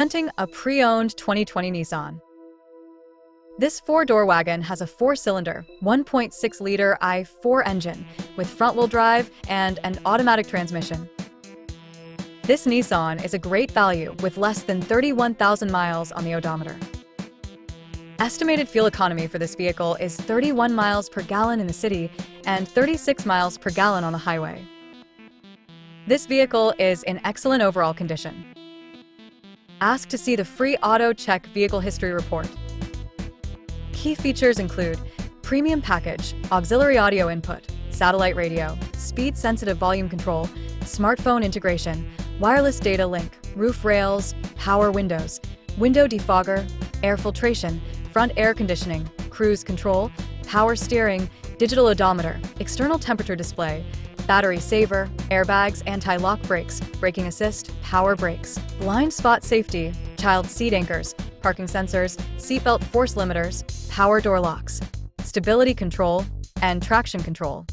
Presenting a pre-owned 2020 Nissan. This four-door wagon has a four-cylinder, 1.6-liter i4 engine with front-wheel drive and an automatic transmission. This Nissan is a great value with less than 31,000 miles on the odometer. Estimated fuel economy for this vehicle is 31 miles per gallon in the city and 36 miles per gallon on the highway. This vehicle is in excellent overall condition. Ask to see the free Auto Check Vehicle History Report. Key features include premium package, auxiliary audio input, satellite radio, speed-sensitive volume control, smartphone integration, wireless data link, roof rails, power windows, window defogger, air filtration, front air conditioning, cruise control, power steering, digital odometer, external temperature display, battery saver, airbags, anti-lock brakes, braking assist, power brakes, blind spot safety, child seat anchors, parking sensors, seatbelt force limiters, power door locks, stability control, and traction control.